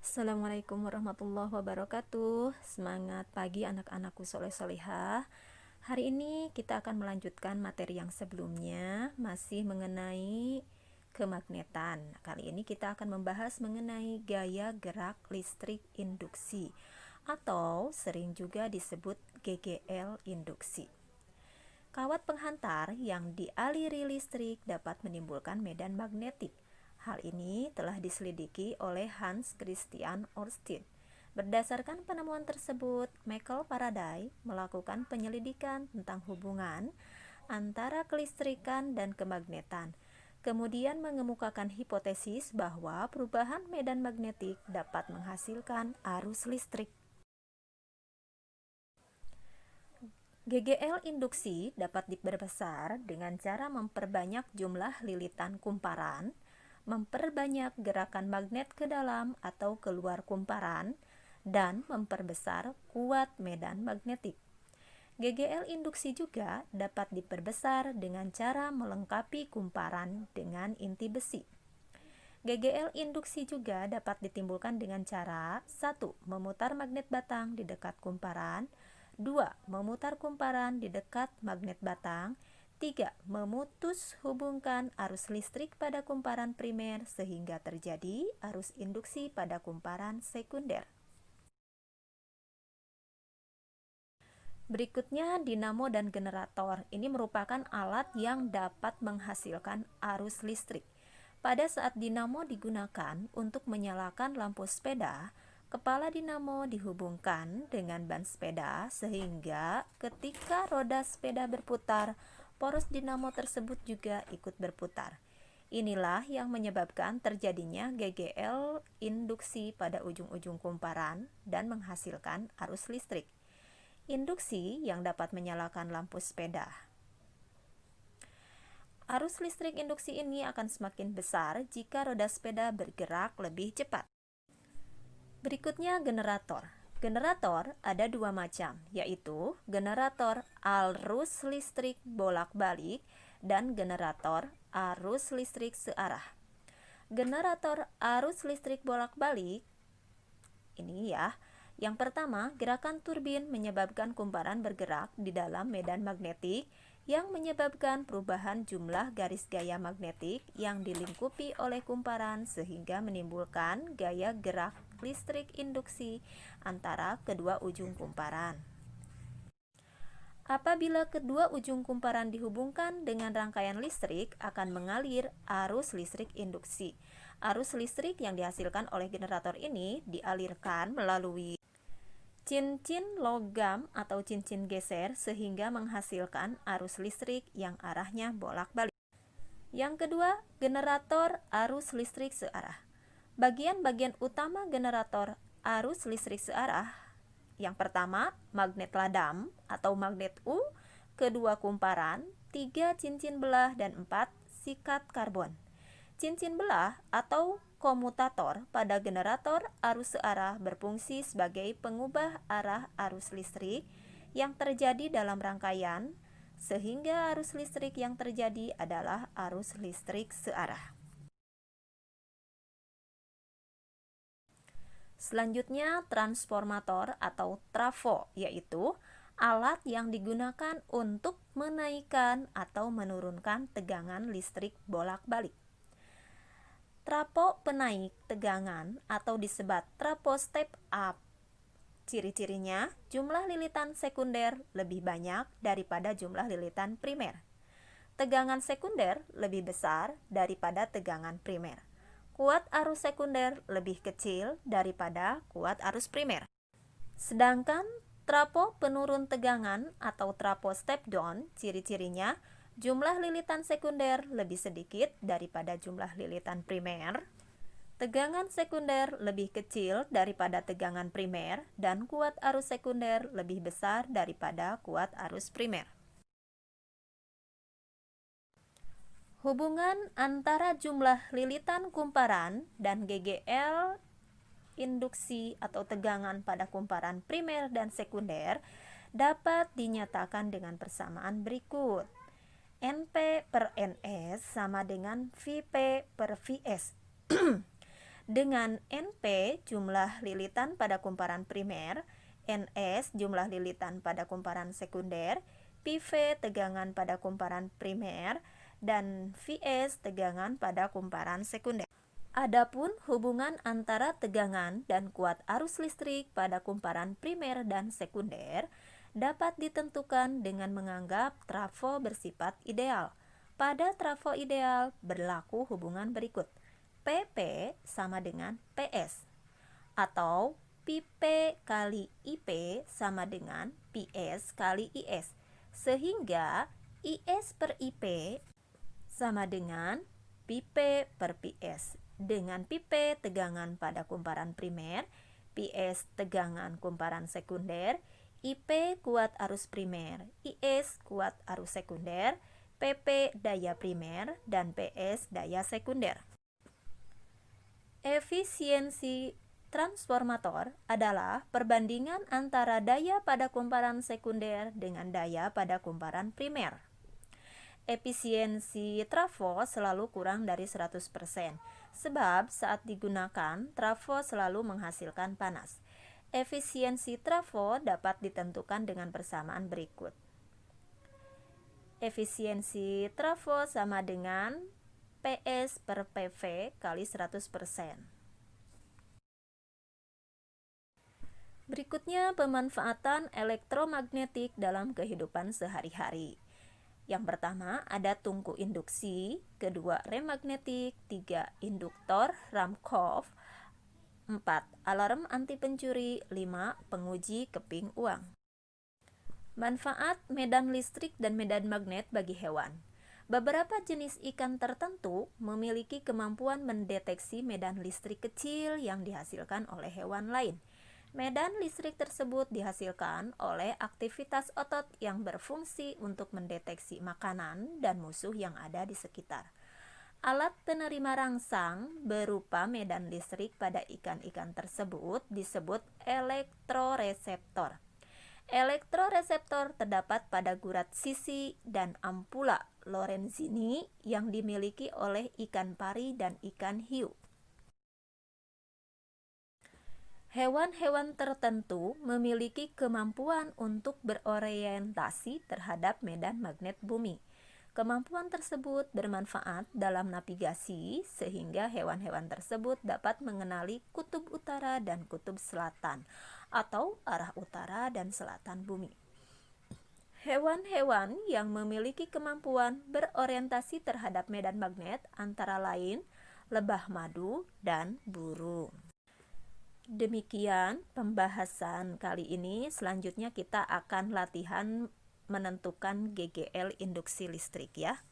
Assalamualaikum warahmatullahi wabarakatuh. Semangat pagi anak-anakku soleh-solehah. Hari ini kita akan melanjutkan materi yang sebelumnya, masih mengenai kemagnetan. Kali ini kita akan membahas mengenai gaya gerak listrik induksi, atau sering juga disebut GGL induksi. Kawat penghantar yang dialiri listrik dapat menimbulkan medan magnetik. Hal ini telah diselidiki oleh Hans Christian Ørsted. Berdasarkan penemuan tersebut, Michael Faraday melakukan penyelidikan tentang hubungan antara kelistrikan dan kemagnetan. Kemudian mengemukakan hipotesis bahwa perubahan medan magnetik dapat menghasilkan arus listrik. GGL induksi dapat diperbesar dengan cara memperbanyak jumlah lilitan kumparan, memperbanyak gerakan magnet ke dalam atau keluar kumparan, dan memperbesar kuat medan magnetik. GGL induksi juga dapat diperbesar dengan cara melengkapi kumparan dengan inti besi. GGL induksi juga dapat ditimbulkan dengan cara 1. Memutar magnet batang di dekat kumparan, 2. Memutar kumparan di dekat magnet batang, 3. Memutus hubungkan arus listrik pada kumparan primer sehingga terjadi arus induksi pada kumparan sekunder. Berikutnya dinamo dan generator. Ini merupakan alat yang dapat menghasilkan arus listrik. Pada saat dinamo digunakan untuk menyalakan lampu sepeda, kepala dinamo dihubungkan dengan ban sepeda sehingga ketika roda sepeda berputar, poros dinamo tersebut juga ikut berputar. Inilah yang menyebabkan terjadinya GGL induksi pada ujung-ujung kumparan dan menghasilkan arus listrik. Induksi yang dapat menyalakan lampu sepeda. Arus listrik induksi ini akan semakin besar jika roda sepeda bergerak lebih cepat. Berikutnya generator. Generator ada dua macam, yaitu generator arus listrik bolak-balik dan generator arus listrik searah. Generator arus listrik bolak-balik ini ya. Yang pertama, gerakan turbin menyebabkan kumparan bergerak di dalam medan magnetik yang menyebabkan perubahan jumlah garis gaya magnetik yang dilingkupi oleh kumparan sehingga menimbulkan gaya gerak listrik induksi antara kedua ujung kumparan. Apabila kedua ujung kumparan dihubungkan dengan rangkaian listrik, akan mengalir arus listrik induksi. Arus listrik yang dihasilkan oleh generator ini dialirkan melalui cincin logam atau cincin geser sehingga menghasilkan arus listrik yang arahnya bolak-balik. Yang kedua, generator arus listrik searah. Bagian-bagian utama generator arus listrik searah. Yang pertama, magnet ladam atau magnet U, kedua kumparan, 3 cincin belah, dan 4 sikat karbon. Cincin belah atau komutator pada generator arus searah berfungsi sebagai pengubah arah arus listrik yang terjadi dalam rangkaian, sehingga arus listrik yang terjadi adalah arus listrik searah. Selanjutnya, transformator atau trafo, yaitu alat yang digunakan untuk menaikkan atau menurunkan tegangan listrik bolak-balik. Trafo penaik tegangan atau disebut trafo step up. Ciri-cirinya, jumlah lilitan sekunder lebih banyak daripada jumlah lilitan primer. Tegangan sekunder lebih besar daripada tegangan primer. Kuat arus sekunder lebih kecil daripada kuat arus primer. Sedangkan trafo penurun tegangan atau trafo step down, ciri-cirinya jumlah lilitan sekunder lebih sedikit daripada jumlah lilitan primer. Tegangan sekunder lebih kecil daripada tegangan primer dan kuat arus sekunder lebih besar daripada kuat arus primer. Hubungan antara jumlah lilitan kumparan dan GGL induksi atau tegangan pada kumparan primer dan sekunder dapat dinyatakan dengan persamaan berikut. NP per NS sama dengan VP per VS. dengan NP jumlah lilitan pada kumparan primer, NS jumlah lilitan pada kumparan sekunder, PV tegangan pada kumparan primer, dan VS tegangan pada kumparan sekunder. Adapun hubungan antara tegangan dan kuat arus listrik pada kumparan primer dan sekunder dapat ditentukan dengan menganggap trafo bersifat ideal. Pada trafo ideal berlaku hubungan berikut. PP sama dengan PS, atau PP kali IP sama dengan PS kali IS, sehingga IS per IP sama dengan PP per PS. Dengan PP tegangan pada kumparan primer, PS tegangan kumparan sekunder, IP kuat arus primer, IS kuat arus sekunder, PP daya primer, dan PS daya sekunder. Efisiensi transformator adalah perbandingan antara daya pada kumparan sekunder dengan daya pada kumparan primer. Efisiensi trafo selalu kurang dari 100%, sebab saat digunakan, trafo selalu menghasilkan panas. Efisiensi trafo dapat ditentukan dengan persamaan berikut. Efisiensi trafo sama dengan PS per PV kali 100%. Berikutnya, pemanfaatan elektromagnetik dalam kehidupan sehari-hari. Yang pertama ada tungku induksi, kedua rem magnetik, 3 induktor Ramkov, 4 alarm anti pencuri, 5 penguji keping uang. Manfaat medan listrik dan medan magnet bagi hewan. Beberapa jenis ikan tertentu memiliki kemampuan mendeteksi medan listrik kecil yang dihasilkan oleh hewan lain. Medan listrik tersebut dihasilkan oleh aktivitas otot yang berfungsi untuk mendeteksi makanan dan musuh yang ada di sekitar. Alat penerima rangsang berupa medan listrik pada ikan-ikan tersebut disebut elektroreseptor. Elektroreseptor terdapat pada gurat sisi dan ampula Lorenzini yang dimiliki oleh ikan pari dan ikan hiu. Hewan-hewan tertentu memiliki kemampuan untuk berorientasi terhadap medan magnet bumi. Kemampuan tersebut bermanfaat dalam navigasi sehingga hewan-hewan tersebut dapat mengenali kutub utara dan kutub selatan atau arah utara dan selatan bumi. Hewan-hewan yang memiliki kemampuan berorientasi terhadap medan magnet antara lain lebah madu dan burung. Demikian pembahasan kali ini. Selanjutnya kita akan latihan menentukan GGL induksi listrik ya.